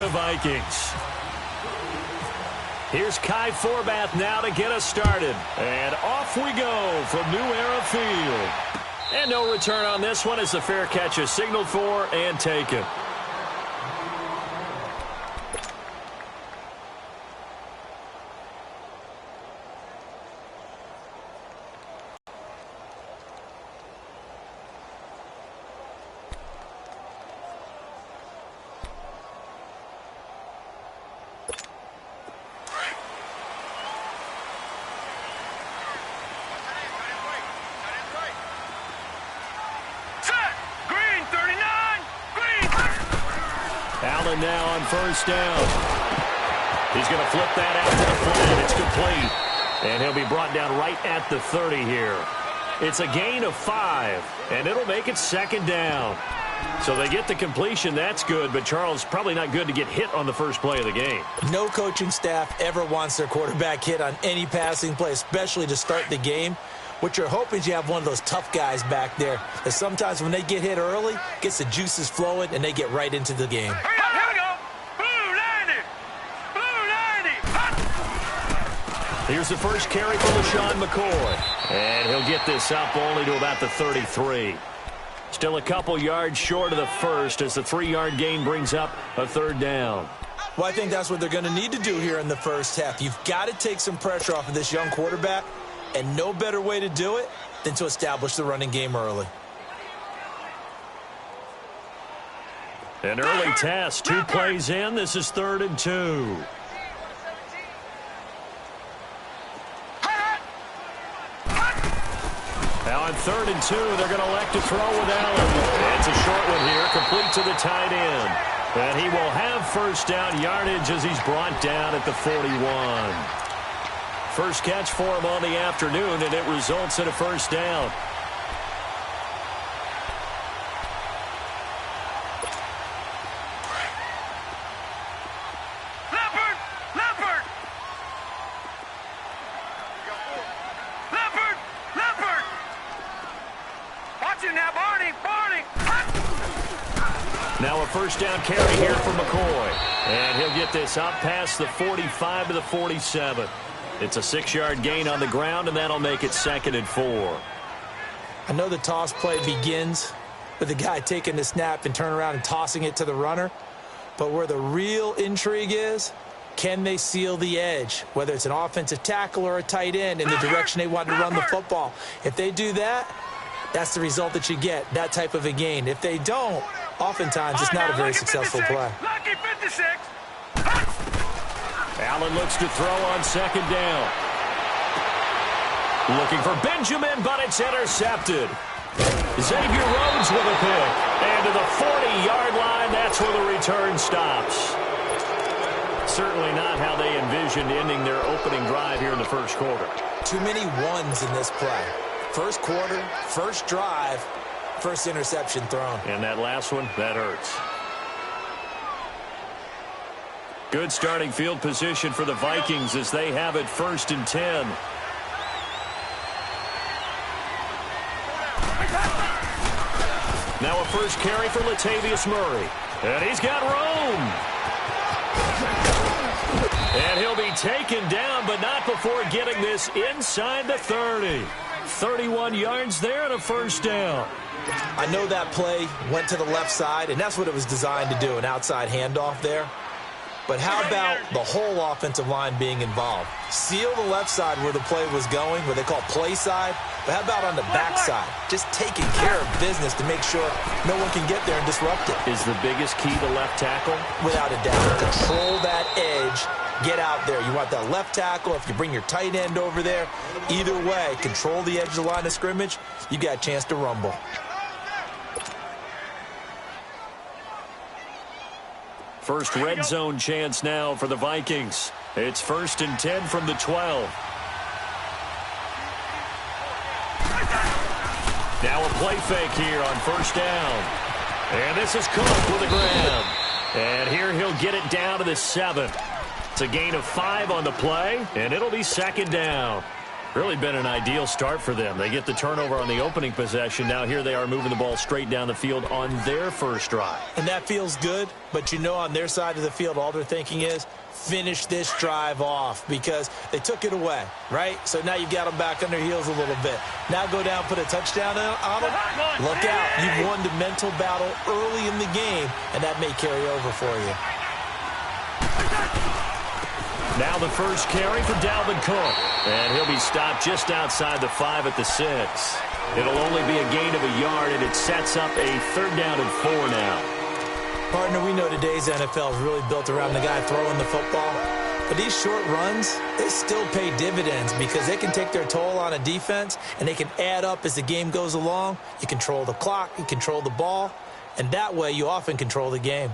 the Vikings. Here's Kai Forbath now to get us started. And off we go from New Era Field. And no return on this one as the fair catch is signaled for and taken. Allen now on first down. He's going to flip that out to the flat. It's complete. And he'll be brought down right at the 30 here. It's a gain of 5, and it'll make it second down. So they get the completion. That's good, but Charles, probably not good to get hit on the first play of the game. No coaching staff ever wants their quarterback hit on any passing play, especially to start the game. What you're hoping is you have one of those tough guys back there that sometimes when they get hit early, gets the juices flowing, and they get right into the game. Here's the first carry for LaShawn McCoy. And he'll get this up only to about the 33. Still a couple yards short of the first as the 3-yard gain brings up a third down. Well, I think that's what they're going to need to do here in the first half. You've got to take some pressure off of this young quarterback, and no better way to do it than to establish the running game early. An early test. 2 plays in. This is 3rd and 2. Now on 3rd and 2, they're going to elect to throw with Allen. It's a short one here, complete to the tight end. And he will have first down yardage as he's brought down at the 41. First catch for him on the afternoon, and it results in a first down. Now a first down carry here for McCoy. And he'll get this up past the 45 to the 47. It's a 6-yard gain on the ground, and that'll make it 2nd and 4. I know the toss play begins with the guy taking the snap and turning around and tossing it to the runner. But where the real intrigue is, can they seal the edge, whether it's an offensive tackle or a tight end, in the direction they want to run the football? If they do that, that's the result that you get, that type of a gain. If they don't, oftentimes it's not a very successful play. Allen looks to throw on 2nd down. Looking for Benjamin, but it's intercepted. Xavier Rhodes with a pick. And to the 40-yard line, that's where the return stops. Certainly not how they envisioned ending their opening drive here in the first quarter. Too many ones in this play. First quarter, first drive, first interception thrown. And that last one, that hurts. Good starting field position for the Vikings as they have it 1st and 10. Now a first carry for Latavius Murray. And he's got room. And he'll be taken down, but not before getting this inside the 30. 31 yards there and a first down. I know that play went to the left side, and that's what it was designed to do, an outside handoff there. But how about the whole offensive line being involved? Seal the left side where the play was going, what they call play side. But how about on the back side? Just taking care of business to make sure no one can get there and disrupt it. Is the biggest key to left tackle? Without a doubt. Control that edge. Get out there. You want that left tackle. If you bring your tight end over there, either way, control the edge of the line of scrimmage, you got a chance to rumble. First red zone chance now for the Vikings. It's 1st and 10 from the 12. Now a play fake here on first down. And this is Cook with a grab. And here he'll get it down to the 7. It's a gain of 5 on the play, and it'll be 2nd down. Really been an ideal start for them. They get the turnover on the opening possession. Now here they are moving the ball straight down the field on their first drive. And that feels good, but you know on their side of the field, all they're thinking is finish this drive off because they took it away, right? So now you've got them back on their heels a little bit. Now go down, put a touchdown on them. Look out. You've won the mental battle early in the game, and that may carry over for you. Now the first carry for Dalvin Cook. And he'll be stopped just outside the 5 at the 6. It'll only be a gain of a yard, and it sets up a 3rd down and 4 now. Partner, we know today's NFL is really built around the guy throwing the football. But these short runs, they still pay dividends because they can take their toll on a defense, and they can add up as the game goes along. You control the clock, you control the ball, and that way you often control the game.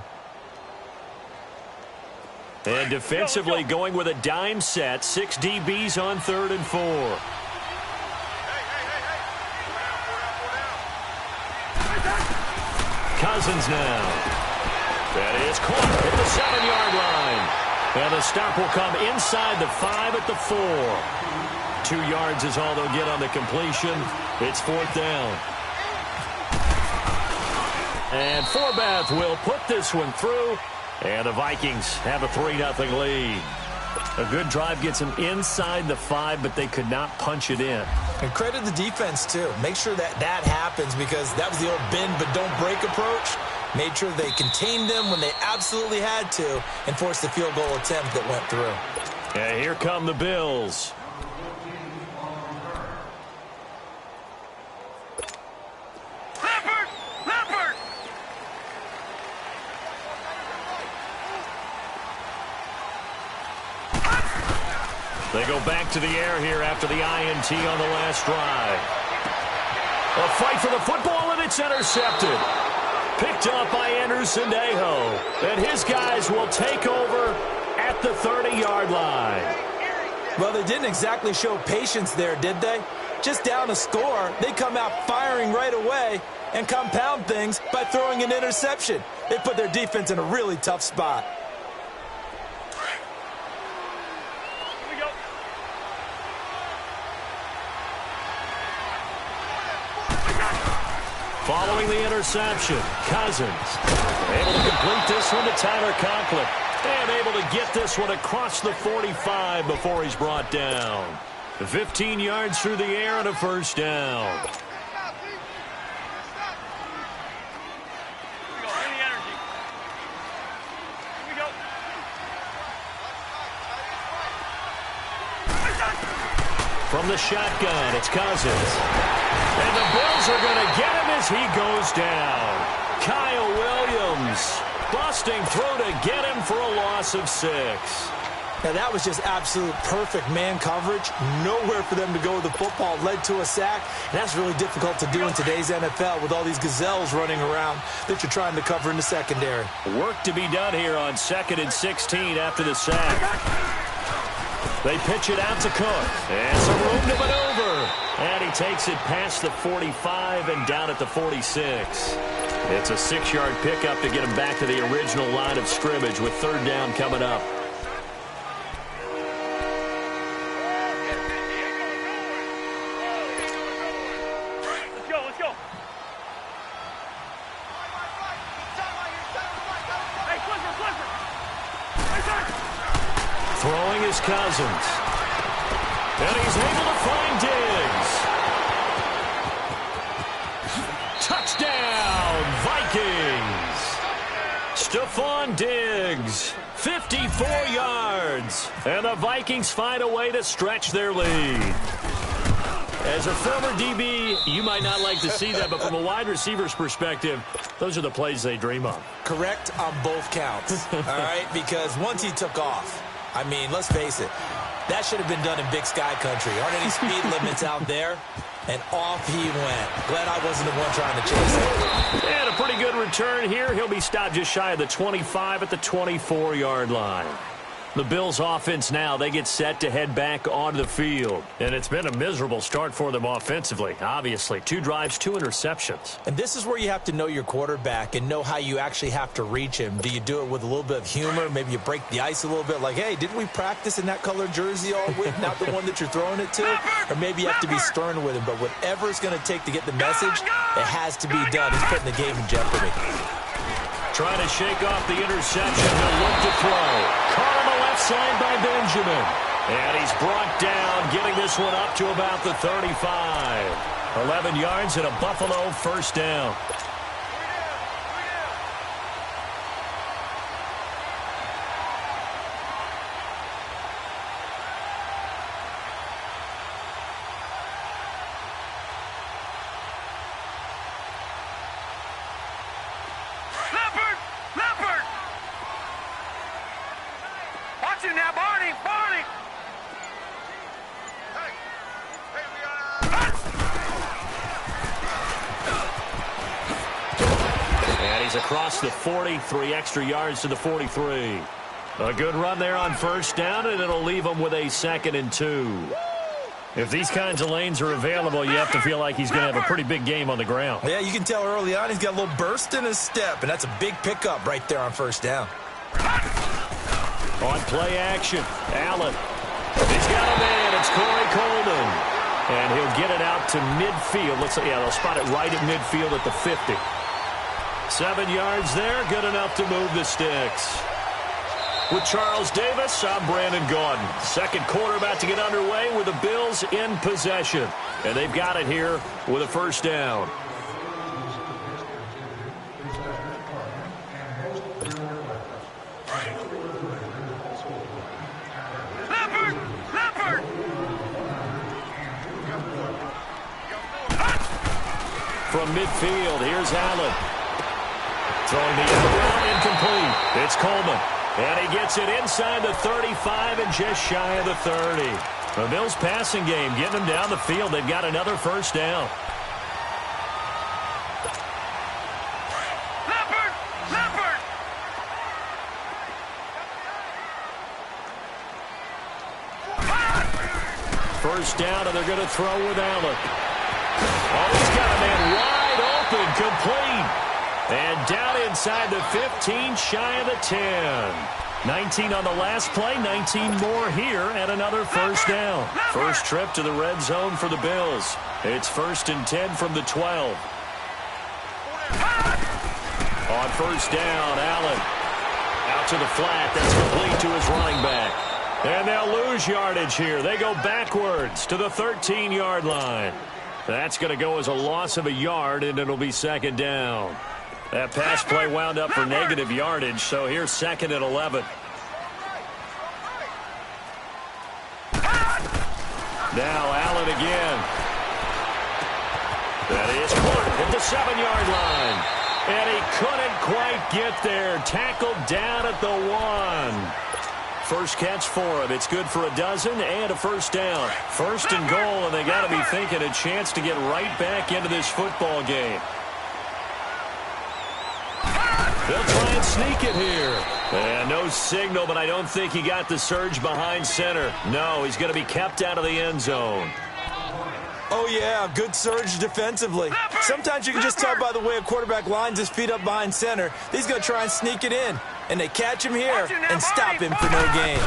And defensively going with a dime set. 6 DBs on 3rd and 4. Cousins now. That is caught at the 7-yard line. And the stop will come inside the 5 at the 4. 2 yards is all they'll get on the completion. It's 4th down. And Forbath will put this one through. And the Vikings have a 3-0 lead. A good drive gets them inside the 5, but they could not punch it in. And credit the defense, too. Make sure that happens because that was the old bend but don't break approach. Made sure they contained them when they absolutely had to and forced the field goal attempt that went through. And here come the Bills. They go back to the air here after the INT on the last drive. A fight for the football, and it's intercepted. Picked up by Anderson Aho. And his guys will take over at the 30-yard line. Well, they didn't exactly show patience there, did they? Just down a score, they come out firing right away and compound things by throwing an interception. They put their defense in a really tough spot. Following the interception, Cousins able to complete this one to Tyler Conklin. And able to get this one across the 45 before he's brought down. 15 yards through the air and a 1st down. From the shotgun, it's Cousins. And the Bills are going to get him as he goes down. Kyle Williams busting through to get him for a loss of 6. Now, that was just absolute perfect man coverage. Nowhere for them to go with the football. Led to a sack. And that's really difficult to do in today's NFL with all these gazelles running around that you're trying to cover in the secondary. Work to be done here on 2nd and 16 after the sack. They pitch it out to Cook. And some room to maneuver. And he takes it past the 45 and down at the 46. It's a 6-yard pickup to get him back to the original line of scrimmage with 3rd down coming up. Let's go. Throwing is Cousins. And he's able to find Diggs. Touchdown, Vikings. Stephon Diggs, 54 yards. And the Vikings find a way to stretch their lead. As a former DB, you might not like to see that, but from a wide receiver's perspective, those are the plays they dream of. Correct on both counts, all right? Because once he took off, I mean, let's face it, that should have been done in Big Sky Country. Aren't any speed limits out there? And off he went. Glad I wasn't the one trying to chase it. And a pretty good return here. He'll be stopped just shy of the 25 at the 24-yard line. The Bills offense now, they get set to head back onto the field. And it's been a miserable start for them offensively, obviously. 2 drives, 2 interceptions. And this is where you have to know your quarterback and know how you actually have to reach him. Do you do it with a little bit of humor? Maybe you break the ice a little bit like, hey, didn't we practice in that color jersey all week, not the one that you're throwing it to? Or maybe you have to be stern with him. But whatever it's going to take to get the message, it has to be done. He's putting the game in jeopardy. Trying to shake off the interception. They'll look to throw. Caught on the left side by Benjamin. And he's brought down, getting this one up to about the 35. 11 yards and a Buffalo first down. Across the 40, 3 extra yards to the 43. A good run there on first down, and it'll leave him with a 2nd and 2. If these kinds of lanes are available, you have to feel like he's going to have a pretty big game on the ground. Yeah, you can tell early on he's got a little burst in his step, and that's a big pickup right there on first down. On play action, Allen. He's got a man. It's Corey Coleman. And he'll get it out to midfield. They'll spot it right at midfield at the 50. 7 yards there, good enough to move the sticks. With Charles Davis, I'm Brandon Gaudin. Second quarter about to get underway with the Bills in possession. And they've got it here with a first down. From midfield, here's Allen. Throwing the out, incomplete. It's Coleman. And he gets it inside the 35 and just shy of the 30. The Bills passing game getting them down the field. They've got another first down. First down, and they're going to throw with Allen. Oh, he's got a man wide open, complete. And down inside the 15, shy of the 10. 19 on the last play, 19 more here, and another first down. First trip to the red zone for the Bills. It's 1st and 10 from the 12. On first down, Allen. Out to the flat, that's complete to his running back. And they'll lose yardage here. They go backwards to the 13-yard line. That's going to go as a loss of a yard, and it'll be 2nd down. That pass play wound up for negative yardage, so here's 2nd and 11. Now Allen again. That is Clark at the 7-yard line. And he couldn't quite get there. Tackled down at the 1. First catch for him. It's good for a dozen and a first down. 1st and goal, and they got to be thinking a chance to get right back into this football game. They'll try and sneak it here. And no signal, but I don't think he got the surge behind center. No, he's going to be kept out of the end zone. Oh, yeah, good surge defensively. Sometimes you can just tell by the way a quarterback lines his feet up behind center. He's going to try and sneak it in. And they catch him here and stop him for no gain.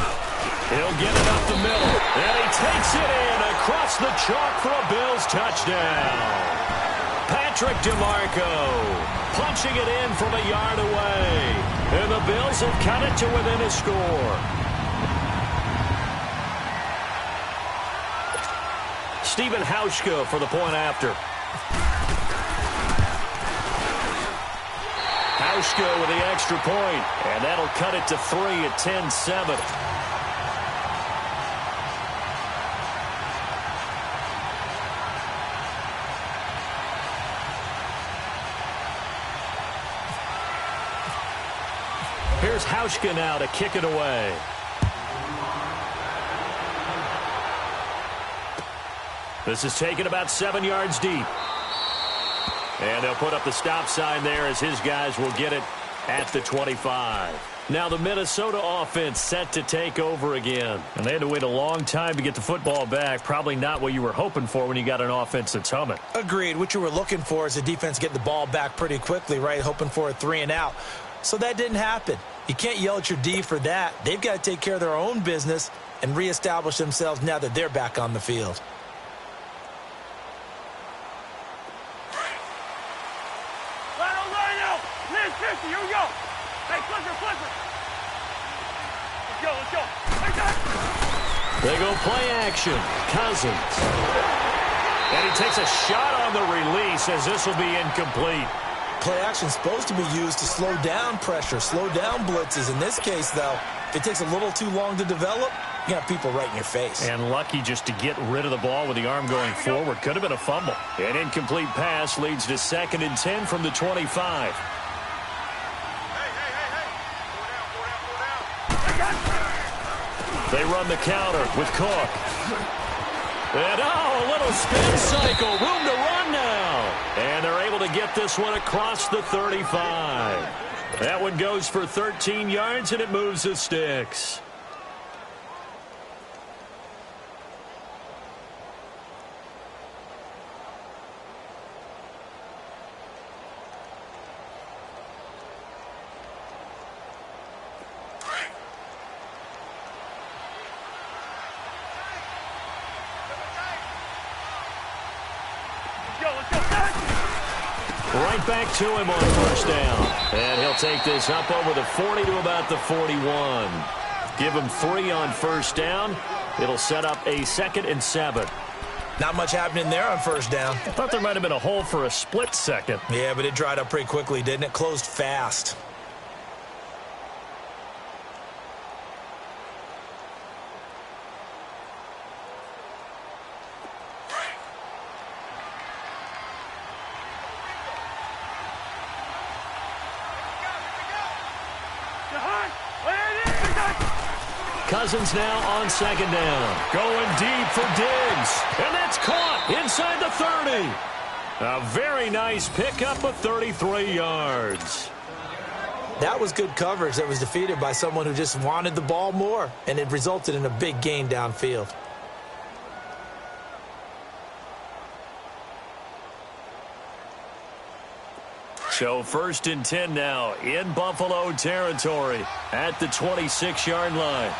He'll get it up the middle. And he takes it in across the chalk for a Bills touchdown. Patrick DeMarco punching it in from a yard away. And the Bills have cut it to within a score. Stephen Hauschka for the point after. Hauschka with the extra point. And that'll cut it to 3 at 10-7. Here's Hauschka now to kick it away. This is taken about 7 yards deep. And they'll put up the stop sign there as his guys will get it at the 25. Now the Minnesota offense set to take over again. And they had to wait a long time to get the football back. Probably not what you were hoping for when you got an offense that's humming. Agreed. What you were looking for is the defense getting the ball back pretty quickly, right? Hoping for a 3 and out. So that didn't happen. You can't yell at your D for that. They've got to take care of their own business and reestablish themselves now that they're back on the field. Here we go. Hey, flipper. Let's go. They go play action. Cousins. And he takes a shot on the release as this will be incomplete. Play action is supposed to be used to slow down pressure, slow down blitzes. In this case, though, if it takes a little too long to develop, you got people right in your face. And lucky just to get rid of the ball with the arm going forward. Could have been a fumble. An incomplete pass leads to 2nd and 10 from the 25. They run the counter with Cook. And, a little spin cycle. Room to run now. And they're able to get this one across the 35. That one goes for 13 yards, and it moves the sticks. Right back to him on 1st down. And he'll take this up over the 40 to about the 41. Give him 3 on 1st down. It'll set up a 2nd and 7. Not much happening there on 1st down. I thought there might have been a hole for a split second. Yeah, but it dried up pretty quickly, didn't it? Closed fast. Cousins now on 2nd down. Going deep for Diggs. And that's caught inside the 30. A very nice pickup of 33 yards. That was good coverage that was defeated by someone who just wanted the ball more, and it resulted in a big gain downfield. So 1st and 10 now in Buffalo territory at the 26-yard line.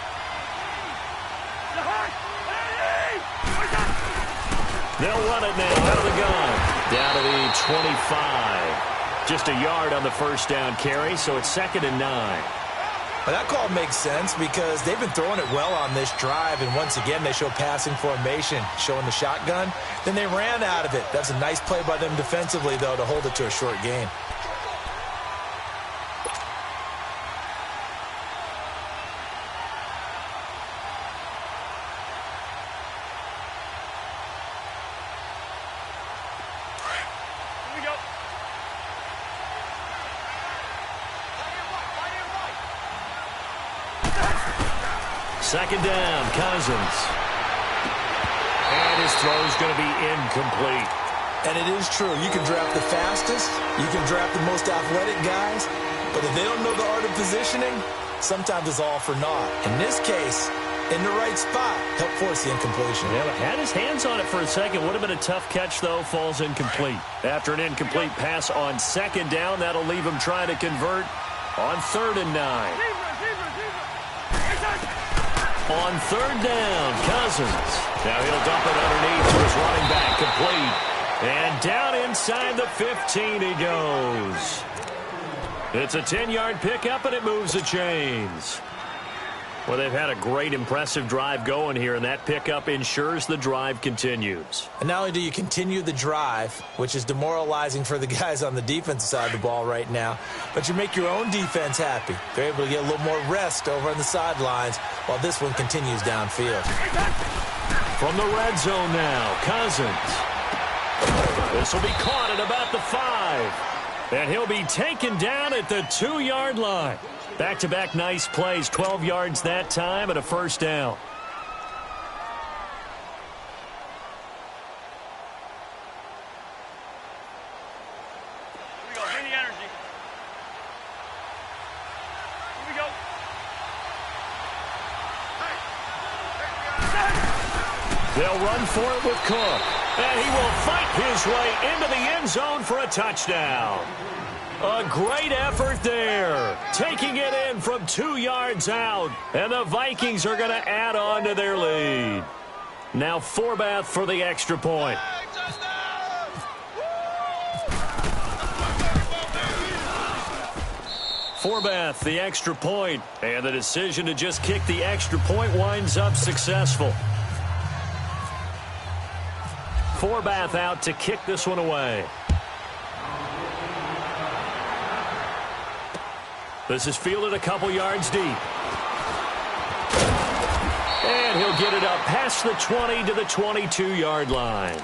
They'll run it now out of the gun. Down to the 25. Just a yard on the 1st down carry, so it's 2nd and 9. Well, that call makes sense because they've been throwing it well on this drive, and once again they show passing formation, showing the shotgun. Then they ran out of it. That's a nice play by them defensively, though, to hold it to a short gain. Second down, Cousins. And his throw's going to be incomplete. And it is true. You can draft the fastest. You can draft the most athletic guys. But if they don't know the art of positioning, sometimes it's all for naught. In this case, in the right spot, help force the incompletion. Yeah, but had his hands on it for a second. Would have been a tough catch, though. Falls incomplete. After an incomplete pass on 2nd down, that'll leave him trying to convert on 3rd and 9. On 3rd down, Cousins. Now he'll dump it underneath to his running back, complete. And down inside the 15 he goes. It's a 10-yard pickup, and it moves the chains. Well, they've had a great, impressive drive going here, and that pickup ensures the drive continues. And not only do you continue the drive, which is demoralizing for the guys on the defensive side of the ball right now, but you make your own defense happy. They're able to get a little more rest over on the sidelines while this one continues downfield. From the red zone now, Cousins. This will be caught at about the 5. And he'll be taken down at the 2-yard line. Back-to-back nice plays, 12 yards that time and a 1st down. Here we go. Bring the energy. Here we go. They'll run for it with Cook. And he will fight his way into the end zone for a touchdown. A great effort there. Taking it in from 2 yards out. And the Vikings are going to add on to their lead. Now Forbath for the extra point. Forbath, the extra point. And the decision to just kick the extra point winds up successful. Forbath out to kick this one away. This is fielded a couple yards deep. And he'll get it up past the 20 to the 22-yard line.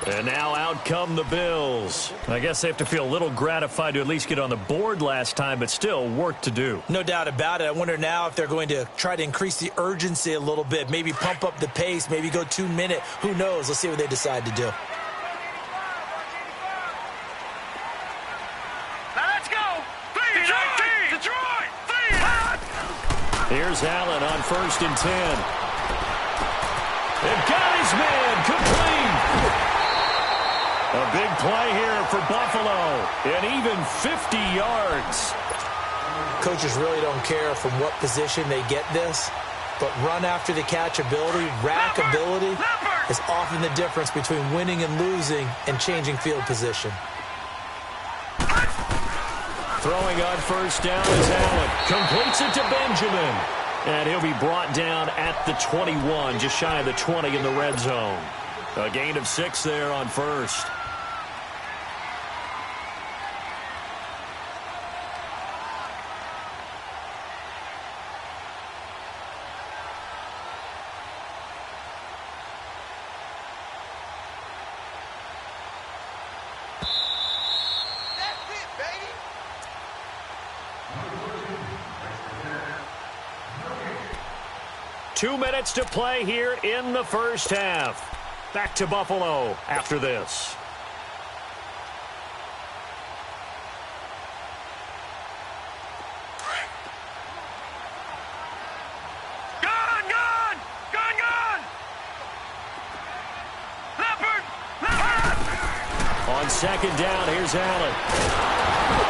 And now out come the Bills. I guess they have to feel a little gratified to at least get on the board last time, but still work to do. No doubt about it. I wonder now if they're going to try to increase the urgency a little bit, maybe pump up the pace, maybe go 2 minute. Who knows? Let's see what they decide to do. Here's Allen on 1st and 10. They've got his man complete. A big play here for Buffalo. And even 50 yards. Coaches really don't care from what position they get this, but run after the catch ability, rack ability is often the difference between winning and losing and changing field position. Throwing on 1st down is Allen. Completes it to Benjamin. And he'll be brought down at the 21, just shy of the 20 in the red zone. A gain of 6 there on 1st. That's it, baby. 2 minutes to play here in the first half. Back to Buffalo after this. Gun! Leopard! On 2nd down, here's Allen.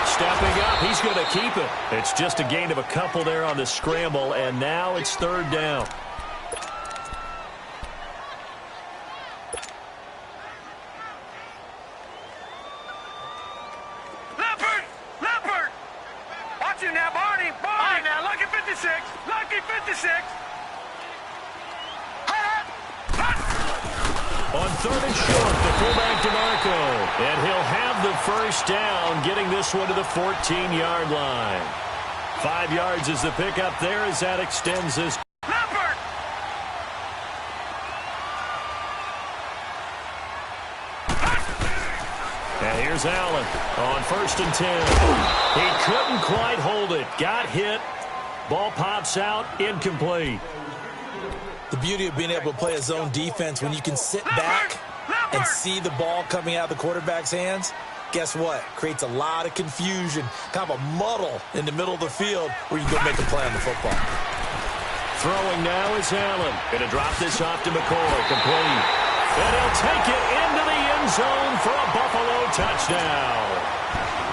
Stepping up, he's going to keep it. It's just a gain of a couple there on the scramble, and now it's 3rd down. Leopard! Watch him now, Barney! All right, now, lucky 56! Lucky 56! On 3rd and short, the fullback DeMarco. And he'll have the 1st down, getting this one to the 14-yard line. 5 yards is the pickup there as that extends this. Leopard! And here's Allen on 1st and 10. He couldn't quite hold it. Got hit. Ball pops out, incomplete. The beauty of being able to play a zone defense when you can sit back and see the ball coming out of the quarterback's hands, guess what? Creates a lot of confusion, kind of a muddle in the middle of the field where you go make a play on the football. Throwing now is Allen. Going to drop this off to McCoy. Complete. And he'll take it into the end zone for a Buffalo touchdown.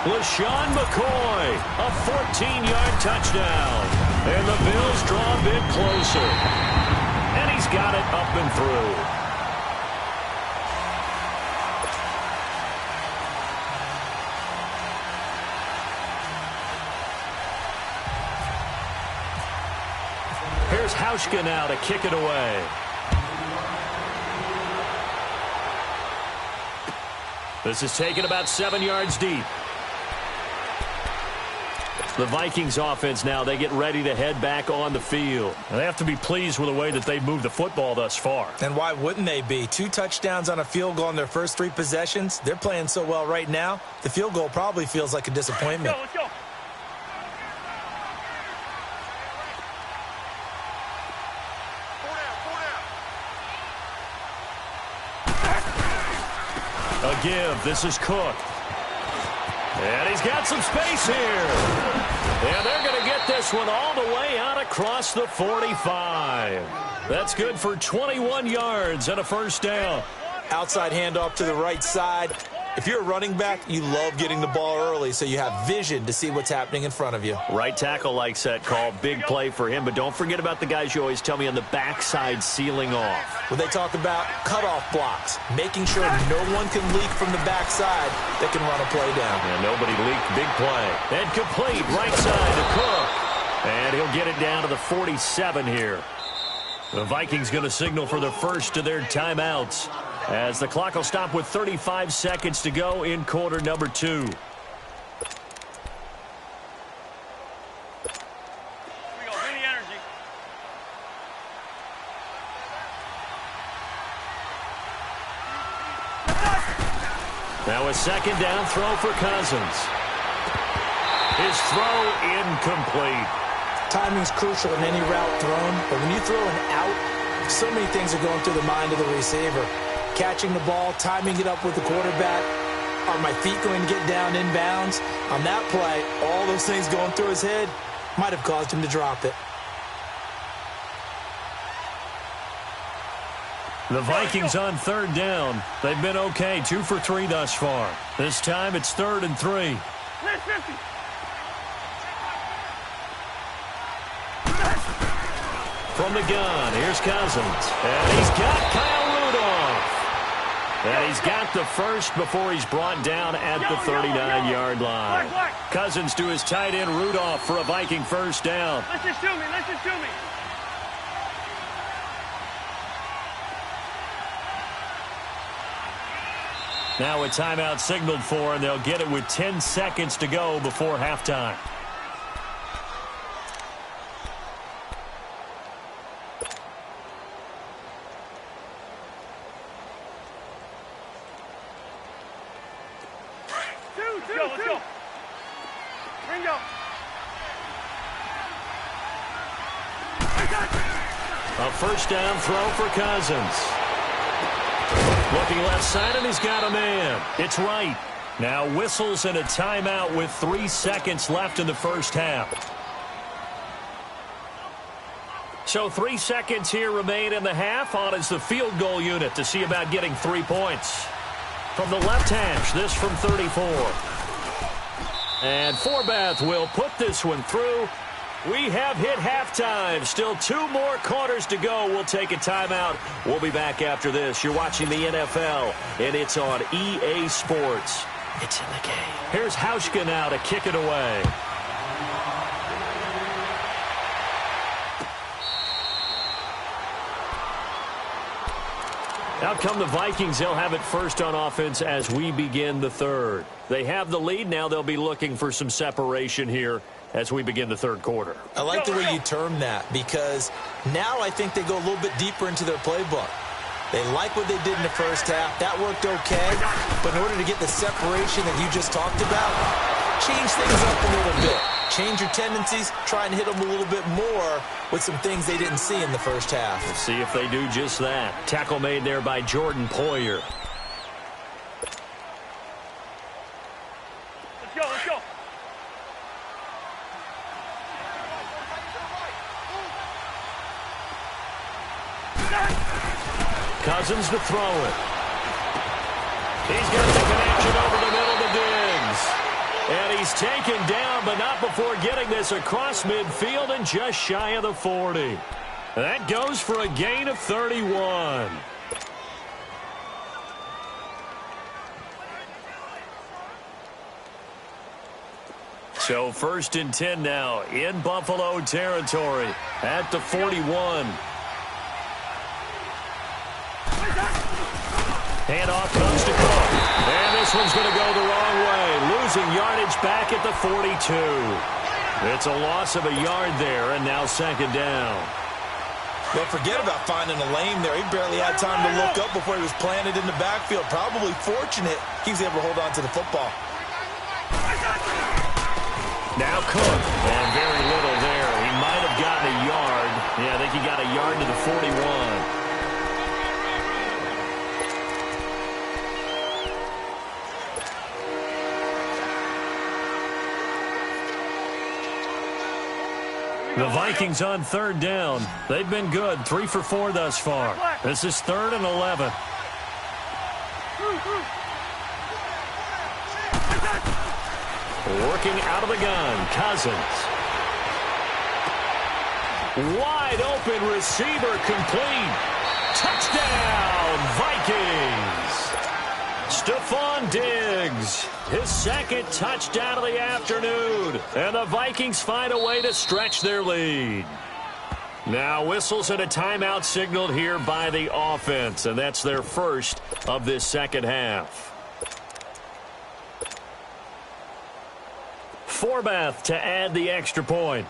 LaShawn McCoy, a 14-yard touchdown. And the Bills draw a bit closer. And he's got it up and through. Here's Hauschka now to kick it away. This is taken about 7 yards deep. The Vikings offense now, they get ready to head back on the field. And they have to be pleased with the way that they've moved the football thus far. And why wouldn't they be? 2 touchdowns on a field goal in their first 3 possessions. They're playing so well right now, the field goal probably feels like a disappointment. Let's go. A give. This is Cook. And he's got some space here. And they're going to get this one all the way out across the 45. That's good for 21 yards and a first down. Outside handoff to the right side. If you're a running back, you love getting the ball early so you have vision to see what's happening in front of you. Right tackle likes that call. Big play for him, but don't forget about the guys you always tell me on the backside sealing off. When they talk about cutoff blocks, making sure no one can leak from the backside that can run a play down. And nobody leaked. Big play. And complete right side to Cook. And he'll get it down to the 47 here. The Vikings going to signal for the first of their timeouts, as the clock will stop with 35 seconds to go in quarter number 2. Here we go. Bring the energy. Now a second down throw for Cousins. His throw incomplete. Timing's crucial in any route thrown, but when you throw an out, so many things are going through the mind of the receiver. Catching the ball, timing it up with the quarterback. Are my feet going to get down inbounds? On that play, all those things going through his head might have caused him to drop it. The Vikings on third down. They've been okay, 2 for 3 thus far. This time it's 3rd and 3. Let's 50. From the gun, here's Cousins. And he's got Kyle Rudolph. And he's got the first before he's brought down at the 39-yard line. Cousins to his tight end Rudolph for a Viking first down. Let's just shoot me. Let's just shoot me. Now a timeout signaled for, and they'll get it with 10 seconds to go before halftime. Let's go. Ringo. A first down throw for Cousins. Looking left side, and he's got a man. It's right. Now whistles and a timeout with 3 seconds left in the first half. So 3 seconds here remain in the half. On is the field goal unit to see about getting 3 points. From the left hash, this from 34. And Forbath will put this one through. We have hit halftime. Still 2 more quarters to go. We'll take a timeout. We'll be back after this. You're watching the NFL, and it's on EA Sports. It's in the game. Here's Hauschka now to kick it away. Out come the Vikings. They'll have it first on offense as we begin the third. They have the lead. Now they'll be looking for some separation here as we begin the third quarter. I like the way you term that, because now I think they go a little bit deeper into their playbook. They like what they did in the first half. That worked okay. But in order to get the separation that you just talked about, change things up a little bit. Change your tendencies. Try and hit them a little bit more with some things they didn't see in the first half. Let's see if they do just that. Tackle made there by Jordan Poyer. Let's go, let's go. Cousins to throw it. He's got the connection over the middle to Diggs. And he's taken down, but not before getting this across midfield and just shy of the 40. That goes for a gain of 31. So 1st and 10 now in Buffalo territory at the 41. Handoff comes to Cook. And this one's going to go the wrong way. Losing yardage back at the 42. It's a loss of a yard there, and now 2nd down. Don't forget about finding a lane there. He barely had time to look up before he was planted in the backfield. Probably fortunate he was able to hold on to the football. Now Cook. And very little there. He might have gotten a yard. Yeah, I think he got a yard to the 41. The Vikings on third down. They've been good, 3 for 4 thus far. This is 3rd and 11. Working out of the gun, Cousins. Wide open receiver complete. Touchdown, Vikings. Stephon Diggs, his 2nd touchdown of the afternoon. And the Vikings find a way to stretch their lead. Now whistles and a timeout signaled here by the offense. And that's their first of this second half. Forbath to add the extra point.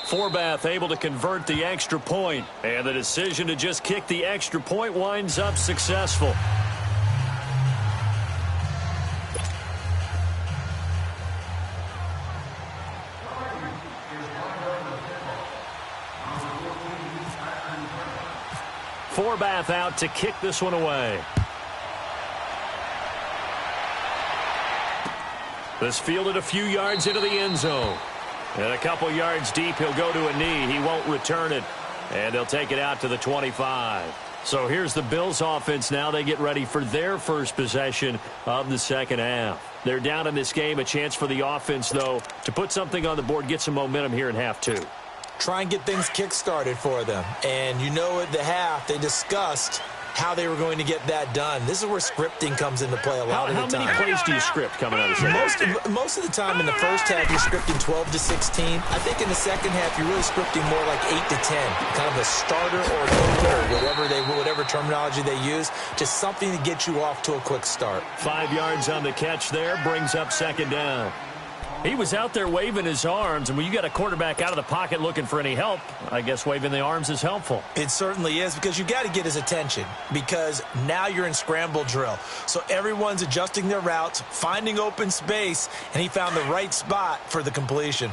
Forbath able to convert the extra point, and the decision to just kick the extra point winds up successful. Forbath out to kick this one away. This fielded a few yards into the end zone. And a couple yards deep, he'll go to a knee. He won't return it. And he'll take it out to the 25. So here's the Bills offense now. They get ready for their first possession of the second half. They're down in this game. A chance for the offense, though, to put something on the board, get some momentum here in half 2. Try and get things kick-started for them. And you know at the half, they discussed how they were going to get that done. This is where scripting comes into play a lot of the time. How many plays do you script coming out of the second? Most of the time in the first half, you're scripting 12 to 16. I think in the second half, you're really scripting more like 8 to 10. Kind of a starter or an whatever terminology they use. Just something to get you off to a quick start. 5 yards on the catch there, brings up second down. He was out there waving his arms, and when you got a quarterback out of the pocket looking for any help, I guess waving the arms is helpful. It certainly is, because you got to get his attention, because now you're in scramble drill. So everyone's adjusting their routes, finding open space, and he found the right spot for the completion.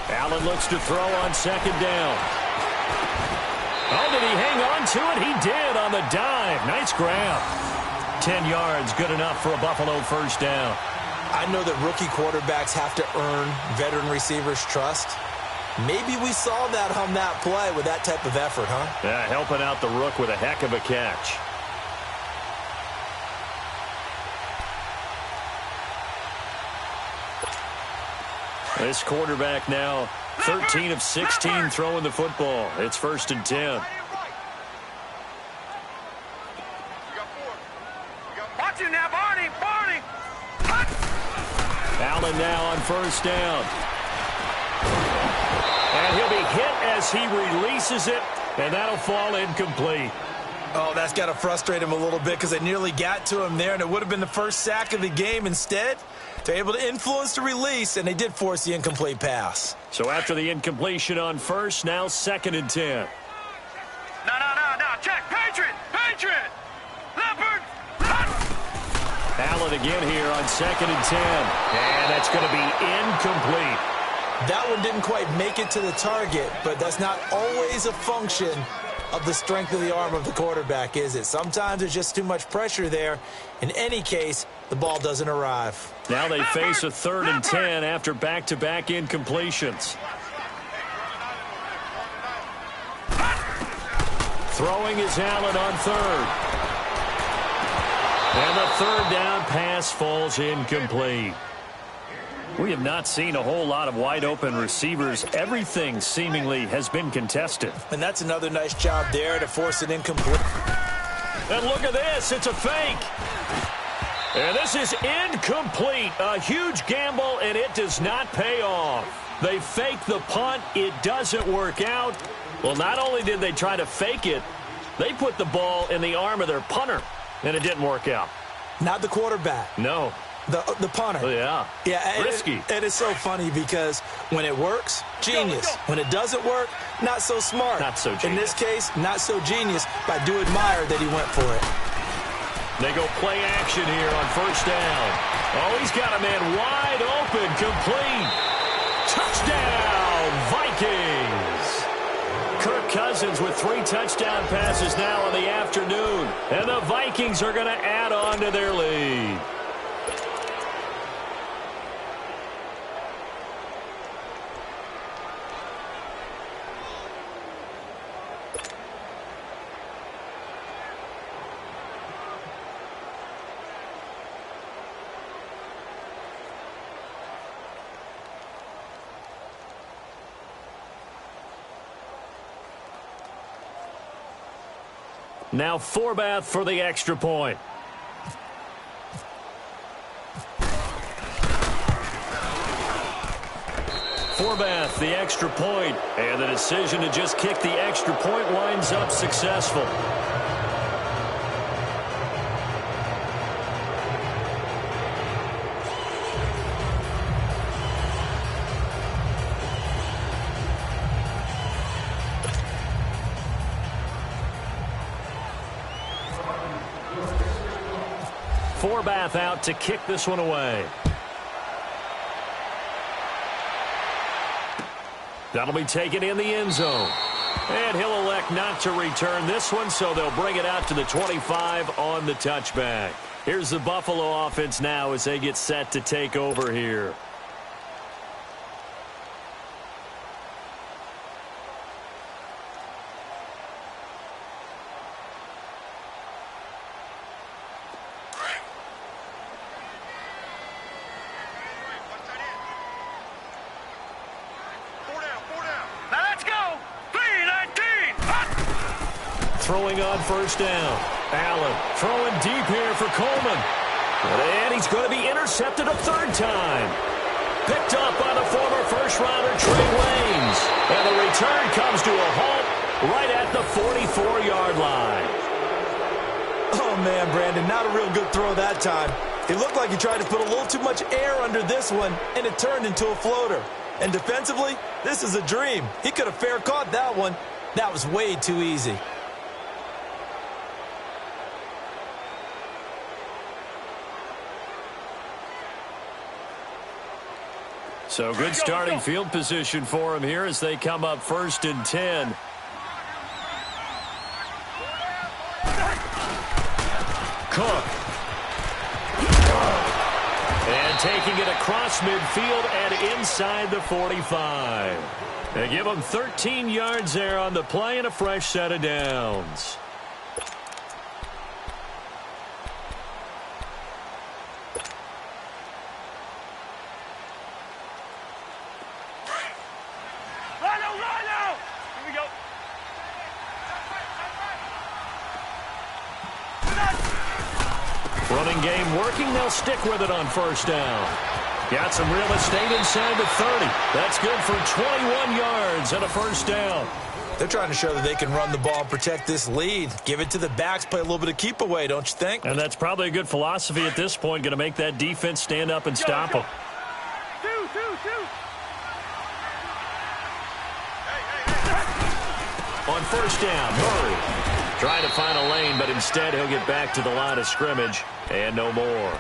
Allen looks to throw on second down. Oh, did he hang on to it? He did on the dive. Nice grab. 10 yards, good enough for a Buffalo first down. I know that rookie quarterbacks have to earn veteran receivers' trust. Maybe we saw that on that play with that type of effort, huh? Yeah, helping out the rook with a heck of a catch. This quarterback now 13 of 16 throwing the football. It's 1st and 10. Watch you now, Barney. Allen now on first down. And he'll be hit as he releases it, and that'll fall incomplete. Oh, that's got to frustrate him a little bit, because they nearly got to him there, and it would have been the first sack of the game. Instead, they're able to influence the release, and they did force the incomplete pass. So after the incompletion on first, now 2nd and 10. No. Check. Patriot. Leopard. Allen again here on 2nd and 10. And that's going to be incomplete. That one didn't quite make it to the target, but that's not always a function of the strength of the arm of the quarterback, is it? Sometimes there's just too much pressure there. In any case, the ball doesn't arrive. Now they face a 3rd and 10 after back-to-back incompletions. Throwing is Allen on 3rd. And the 3rd down pass falls incomplete. We have not seen a whole lot of wide-open receivers. Everything seemingly has been contested. And that's another nice job there to force it incomplete. And look at this. It's a fake. And this is incomplete. A huge gamble, and it does not pay off. They fake the punt. It doesn't work out. Well, not only did they try to fake it, they put the ball in the arm of their punter, and it didn't work out. Not the quarterback. No. The punter. Oh, yeah. Risky. It is so funny, because when it works, genius. When it doesn't work, not so smart. Not so genius. In this case, not so genius, but I do admire that he went for it. They go play action here on first down. Oh, he's got a man wide open, complete. Touchdown, Vikings! Kirk Cousins with 3 touchdown passes now in the afternoon. And the Vikings are going to add on to their lead. Now Forbath for the extra point. Forbath, the extra point, and the decision to just kick the extra point winds up successful. Forbath out to kick this one away. That'll be taken in the end zone. And he'll elect not to return this one, so they'll bring it out to the 25 on the touchback. Here's the Buffalo offense now as they get set to take over here. Throwing on first down. Allen throwing deep here for Coleman. And he's going to be intercepted a 3rd time. Picked up by the former first-rounder Trey Waynes. And the return comes to a halt right at the 44-yard line. Oh, man, Brandon, not a real good throw that time. It looked like he tried to put a little too much air under this one, and it turned into a floater. And defensively, this is a dream. He could have fair caught that one. That was way too easy. So good starting field position for him here as they come up 1st and 10. Cook. And taking it across midfield and inside the 45. They give him 13 yards there on the play and a fresh set of downs. Running game working. They'll stick with it on first down. Got some real estate inside the 30. That's good for 21 yards and a first down. They're trying to show that they can run the ball and protect this lead. Give it to the backs, play a little bit of keep away, don't you think? And that's probably a good philosophy at this point. Going to make that defense stand up and stop them. On first down, Murray trying to find a lane, but instead he'll get back to the line of scrimmage and no more.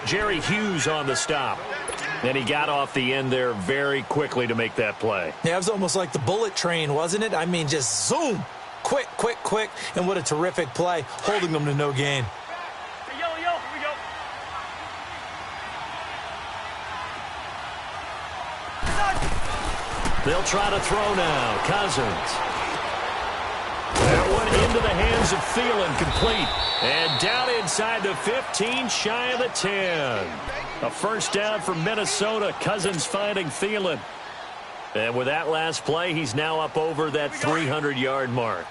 Jerry Hughes on the stop. And he got off the end there very quickly to make that play. Yeah, it was almost like the bullet train, wasn't it? I mean, just zoom. Quick, quick, quick. And what a terrific play, holding them to no gain. Hey, yo, here we go. They'll try to throw now. Cousins. That one into the hands of Thielen, complete. And down inside the 15, shy of the 10. A first down for Minnesota. Cousins finding Thielen. And with that last play, he's now up over that 300-yard mark.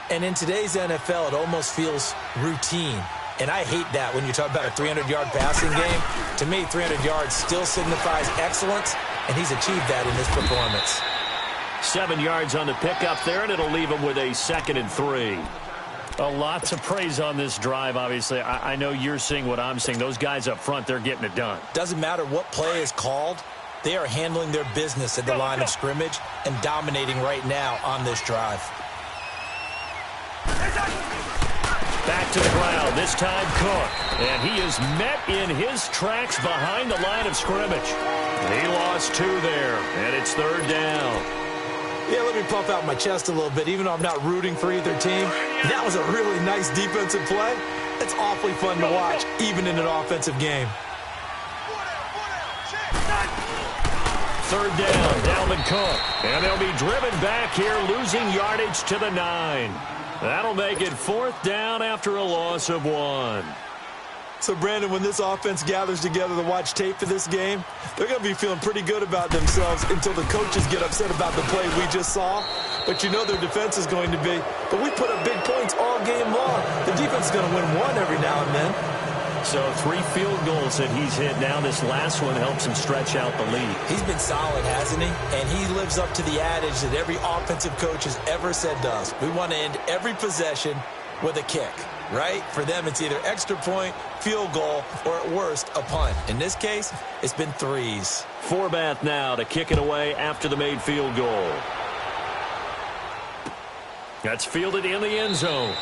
And in today's NFL, it almost feels routine. And I hate that when you talk about a 300-yard passing game. To me, 300 yards still signifies excellence, and he's achieved that in this performance. 7 yards on the pickup there, and it'll leave him with a 2nd and 3. A lot to praise on this drive, obviously. I know you're seeing what I'm seeing. Those guys up front, they're getting it done. Doesn't matter what play is called. They are handling their business at the line of scrimmage and dominating right now on this drive. back to the ground. This time Cook. And he is met in his tracks behind the line of scrimmage. He lost 2 there, and it's 3rd down. Yeah, let me puff out my chest a little bit. Even though I'm not rooting for either team, that was a really nice defensive play. It's awfully fun to watch, even in an offensive game. 3rd down, Dalvin Cook. And they'll be driven back here, losing yardage to the 9. That'll make it 4th down after a loss of 1. So, Brandon, when this offense gathers together to watch tape for this game, they're going to be feeling pretty good about themselves until the coaches get upset about the play we just saw. But you know their defense is going to be. But we put up big points all game long. The defense is going to win one every now and then. So 3 field goals that he's hit now. This last one helps him stretch out the lead. He's been solid, hasn't he? And he lives up to the adage that every offensive coach has ever said to us. We want to end every possession with a kick, right? For them, it's either extra point, field goal, or at worst, a punt. In this case, it's been 3s. Forbath now to kick it away after the made field goal. That's fielded in the end zone.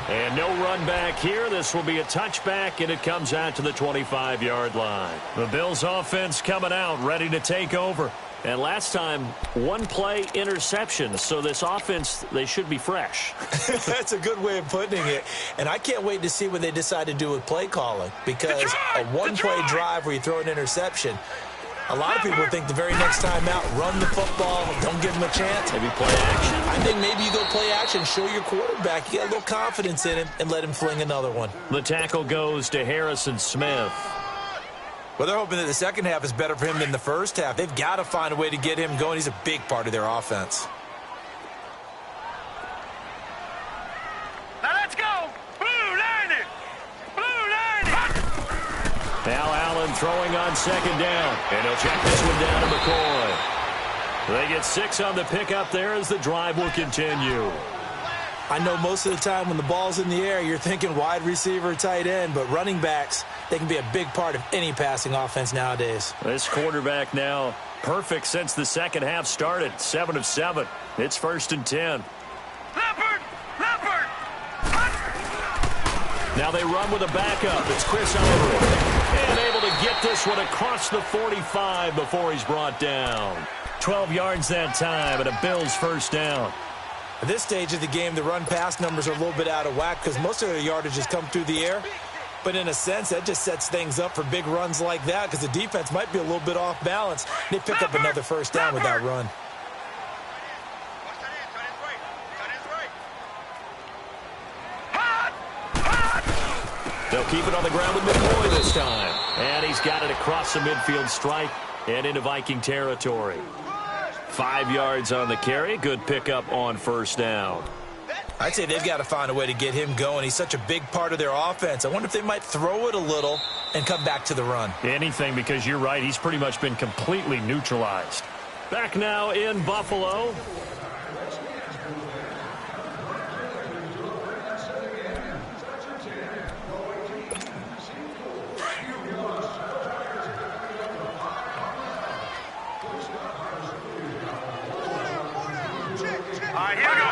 And no run back here. This will be a touchback, and it comes out to the 25-yard line. The Bills offense coming out, ready to take over. And last time, 1 play interception. So this offense, they should be fresh. That's a good way of putting it. And I can't wait to see what they decide to do with play calling. Because a 1-play drive where you throw an interception, a lot of people think the very next time out, run the football, don't give them a chance. Maybe play action. I think maybe you go play action, show your quarterback, you get a little confidence in him, and let him fling another one. The tackle goes to Harrison Smith. Well, they're hoping that the second half is better for him than the first half. They've got to find a way to get him going. He's a big part of their offense. Now let's go. Blue line it. Blue line it. Now Allen throwing on 2nd down. And he'll check this one down to McCoy. They get 6 on the pickup there as the drive will continue. I know most of the time when the ball's in the air, you're thinking wide receiver, tight end, but running backs, they can be a big part of any passing offense nowadays. This quarterback now perfect since the second half started. 7 of 7. It's 1st and 10. Leopard. Leopard. Now they run with a backup. It's Chris Overwood. And able to get this one across the 45 before he's brought down. 12 yards that time and a Bills 1st down. At this stage of the game, the run-pass numbers are a little bit out of whack because most of their yardage has come through the air. But in a sense, that just sets things up for big runs like that because the defense might be a little bit off balance. They pick up another 1st down with that run. They'll keep it on the ground with McCoy this time. And he's got it across the midfield stripe and into Viking territory. 5 yards on the carry. Good pickup on 1st down. I'd say they've got to find a way to get him going. He's such a big part of their offense. I wonder if they might throw it a little and come back to the run. Anything, because you're right. He's pretty much been completely neutralized. Back now in Buffalo. All right, here we go.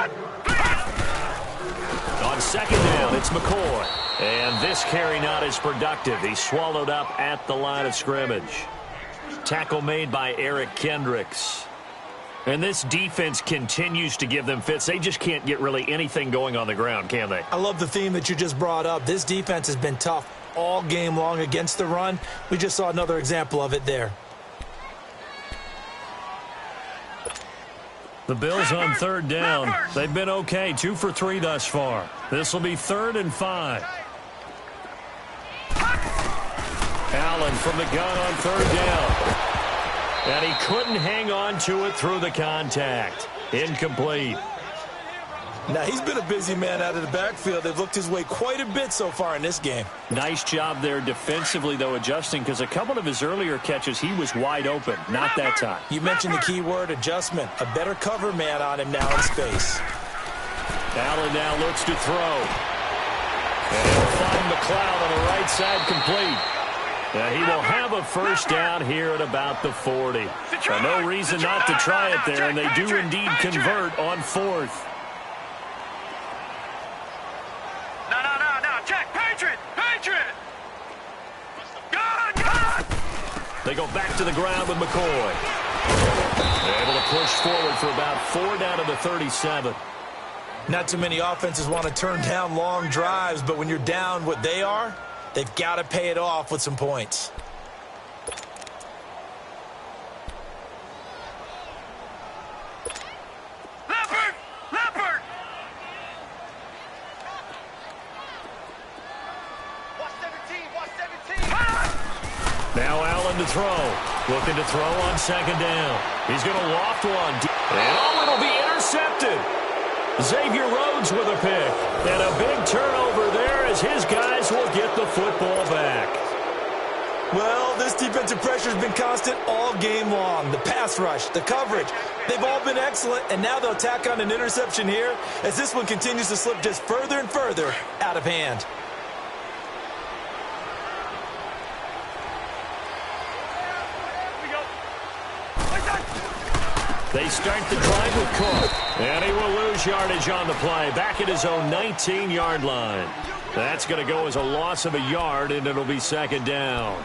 On 2nd down, it's McCoy. And this carry not as productive. He's swallowed up at the line of scrimmage. Tackle made by Eric Kendricks. And this defense continues to give them fits. They just can't get really anything going on the ground, can they? I love the theme that you just brought up. This defense has been tough all game long against the run. We just saw another example of it there. The Bills on 3rd down. They've been okay. 2 for 3 thus far. This will be 3rd and 5. Allen from the gun on 3rd down. And he couldn't hang on to it through the contact. Incomplete. Now, he's been a busy man out of the backfield. They've looked his way quite a bit so far in this game. Nice job there defensively, though, adjusting, because a couple of his earlier catches, he was wide open. Not that time. You mentioned the key word, adjustment. A better cover man on him now in space. Allen now looks to throw. And he'll find McLeod on the right side, complete. He will have a 1st down here at about the 40. No reason not to try it there, and they do indeed convert on 4th. No. They go back to the ground with McCoy. They're able to push forward for about 4 down to the 37. Not too many offenses want to turn down long drives, but when you're down what they are, they've got to pay it off with some points. Leopard! Watch 17! Now Allen to throw. Looking to throw on second down. He's going to loft one. And it'll be intercepted. Xavier Rhodes with a pick. And a big turnover there as his guys will get the football back. Well, this defensive pressure has been constant all game long. The pass rush, the coverage, they've all been excellent, and now they'll tack on an interception here as this one continues to slip just further and further out of hand. They start the drive with Cook, and he will lose yardage on the play, back at his own 19-yard line. That's going to go as a loss of a yard, and it'll be second down.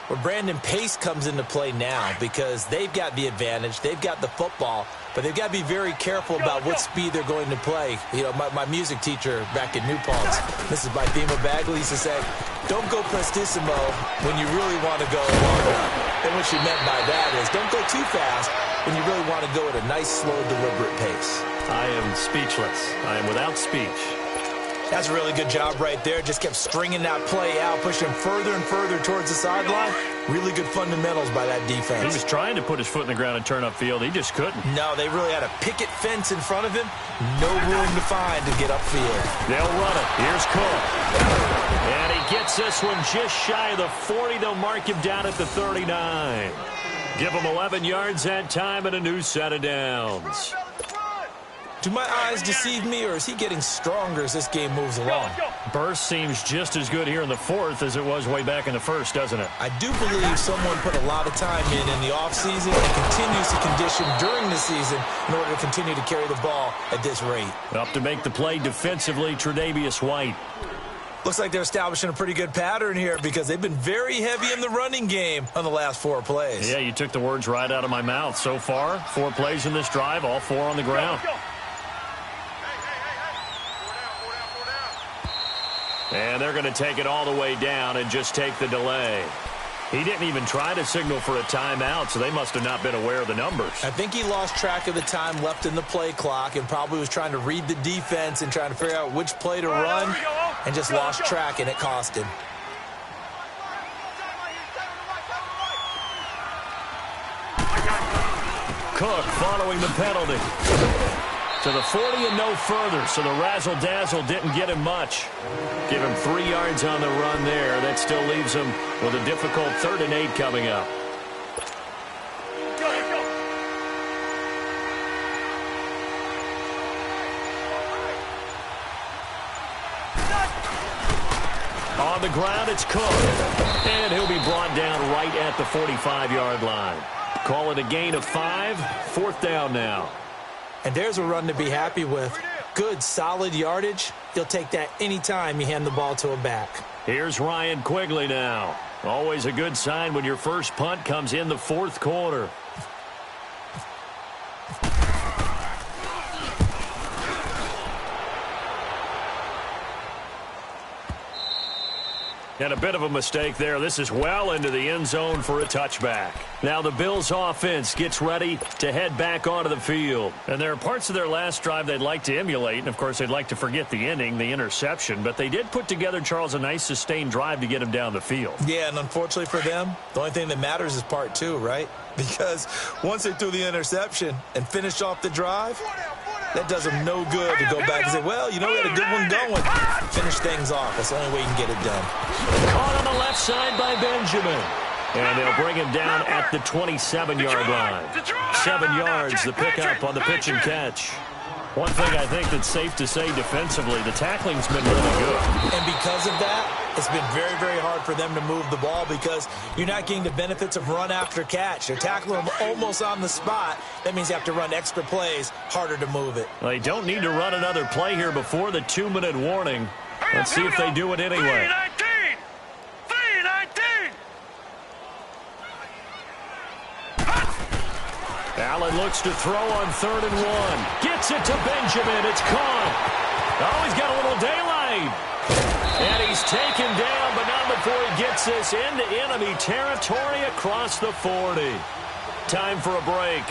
Well, Brandon, pace comes into play now because they've got the advantage. They've got the football, but they've got to be very careful about what speed they're going to play. You know, my music teacher back in New Paltz, Mrs. Bythema Bagley, used to say, don't go prestissimo when you really want to go longer. And what she meant by that is don't go too fast when you really want to go at a nice, slow, deliberate pace. I am speechless. I am without speech. That's a really good job right there. Just kept stringing that play out, pushing further and further towards the sideline. Really good fundamentals by that defense. He was trying to put his foot in the ground and turn upfield. He just couldn't. No, they really had a picket fence in front of him. No room to find to get upfield. They'll run it. Here's Cook. And he gets this one just shy of the 40. They'll mark him down at the 39. Give him 11 yards that time and a new set of downs. Do my eyes deceive me, or is he getting stronger as this game moves along? Burst seems just as good here in the fourth as it was way back in the first, doesn't it? I do believe someone put a lot of time in the offseason and continues to condition during the season in order to continue to carry the ball at this rate. Up to make the play defensively, Tre'Davious White. Looks like they're establishing a pretty good pattern here because they've been very heavy in the running game on the last 4 plays. Yeah, you took the words right out of my mouth. So far, 4 plays in this drive, all 4 on the ground. And they're going to take it all the way down and just take the delay. He didn't even try to signal for a timeout, so they must have not been aware of the numbers. I think he lost track of the time left in the play clock and probably was trying to read the defense and trying to figure out which play to run and just lost track, and it cost him. Cook following the penalty. To the 40 and no further, so the razzle-dazzle didn't get him much. Give him 3 yards on the run there. That still leaves him with a difficult 3rd and 8 coming up. On the ground, it's Cook. And he'll be brought down right at the 45-yard line. Call it a gain of 5, 4th down now. And there's a run to be happy with. Good, solid yardage. He'll take that anytime you hand the ball to a back. Here's Ryan Quigley now. Always a good sign when your first punt comes in the 4th quarter. And a bit of a mistake there. This is well into the end zone for a touchback. Now the Bills offense gets ready to head back onto the field. And there are parts of their last drive they'd like to emulate. And, of course, they'd like to forget the ending, the interception. But they did put together, Charles, a nice sustained drive to get him down the field. Yeah, and unfortunately for them, the only thing that matters is part 2, right? Because once they threw the interception and finished off the drive, that does them no good to go back and say, well, you know, we had a good one going. Finish things off. That's the only way you can get it done. Caught on the left side by Benjamin. And they'll bring him down at the 27-yard line. 7 yards, the pickup on the pitch and catch. One thing I think that's safe to say defensively, the tackling's been really good. And because of that, it's been very, very hard for them to move the ball because you're not getting the benefits of run after catch. They're tackling them almost on the spot. That means you have to run extra plays, harder to move it. They don't need to run another play here before the 2-minute warning. Let's see if they do it anyway. 3-19! Allen looks to throw on 3rd and 1. Gets it to Benjamin. It's caught. Oh, he's got a little daylight. And he's taken down, but not before he gets this into enemy territory across the 40. Time for a break.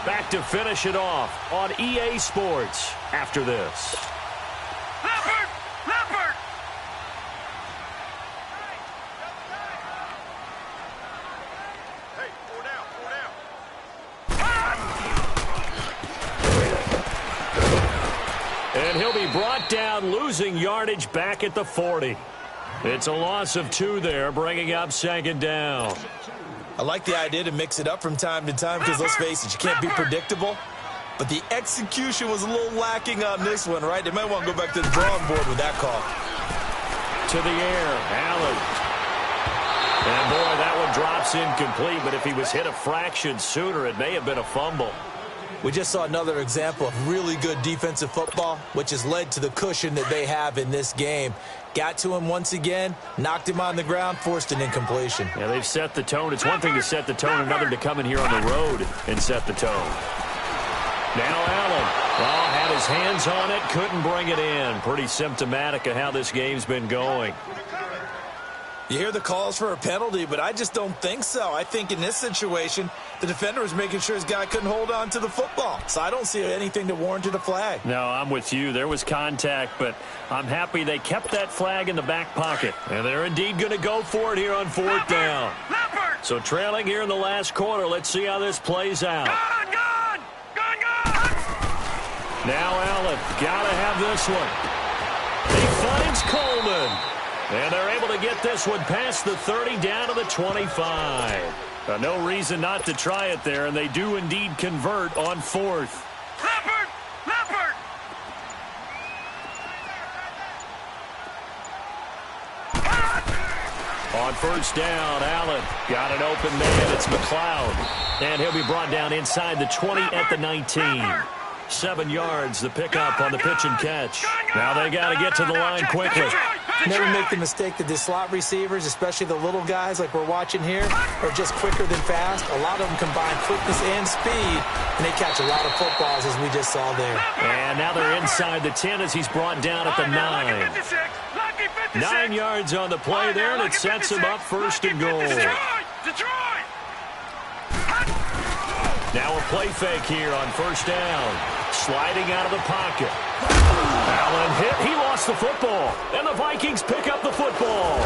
Back to finish it off on EA Sports after this. Leopard! Leopard! Hey, 4 down, 4 down. And he'll be brought down, losing yardage back at the 40. It's a loss of 2 there, bringing up 2nd down. I like the idea to mix it up from time to time because, let's face it, you can't be predictable. But the execution was a little lacking on this one, right? They might want to go back to the drawing board with that call. To the air, Allen. And, boy, that one drops incomplete, but if he was hit a fraction sooner, it may have been a fumble. We just saw another example of really good defensive football, which has led to the cushion that they have in this game. Got to him once again, knocked him on the ground, forced an incompletion. Yeah, they've set the tone. It's one thing to set the tone, another to come in here on the road and set the tone. Now Allen, had his hands on it, couldn't bring it in. Pretty symptomatic of how this game's been going. You hear the calls for a penalty, but I just don't think so. I think in this situation, the defender was making sure his guy couldn't hold on to the football. So I don't see anything that warranted a flag. No, I'm with you. There was contact, but I'm happy they kept that flag in the back pocket. And they're indeed going to go for it here on 4th down. So trailing here in the last quarter, let's see how this plays out. Gone! Now Allen, got to have this one. He finds Coleman. And they're able to get this one past the 30 down to the 25. No reason not to try it there, and they do indeed convert on 4th. Leopard! Leopard! On 1st down, Allen got an open man. It's McLeod. And he'll be brought down inside the 20 at the 19. 7 yards, the pickup on the pitch and catch. Now they got to get to the line quickly. Never make the mistake that the slot receivers, especially the little guys like we're watching here, are just quicker than fast. A lot of them combine quickness and speed, and they catch a lot of footballs, as we just saw there. And now they're inside the 10 as he's brought down at the 9. 9 yards on the play there, and it sets him up 1st and goal. Detroit! Now a play fake here on 1st down. Sliding out of the pocket. Allen hit. He lost the football. And the Vikings pick up the football.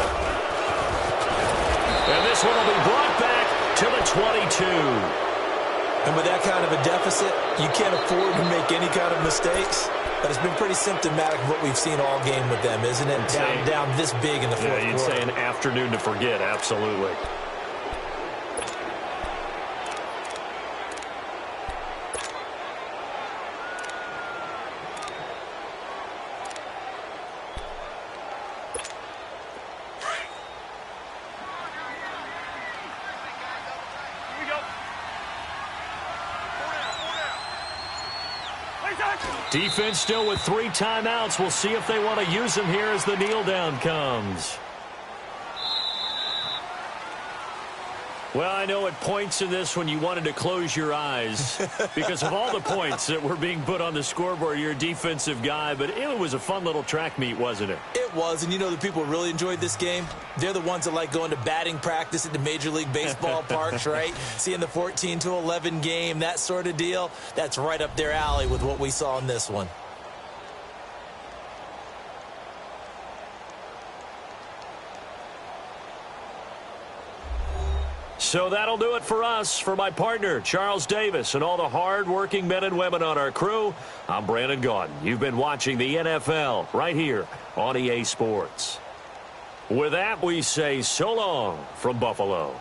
And this one will be brought back to the 22. And with that kind of a deficit, you can't afford to make any kind of mistakes. But it's been pretty symptomatic of what we've seen all game with them, isn't it? Down this big in the fourth quarter. You'd say an afternoon to forget, absolutely. Defense still with 3 timeouts. We'll see if they want to use them here as the kneel down comes. Well, I know at points in this when you wanted to close your eyes because of all the points that were being put on the scoreboard. You're a defensive guy, but it was a fun little track meet, wasn't it? It was, and you know the people really enjoyed this game? They're the ones that like going to batting practice at the Major League Baseball parks, right? Seeing the 14-11 game, that sort of deal. That's right up their alley with what we saw in this one. So that'll do it for us. For my partner, Charles Davis, and all the hard-working men and women on our crew, I'm Brandon Gaudin. You've been watching the NFL right here on EA Sports. With that, we say so long from Buffalo.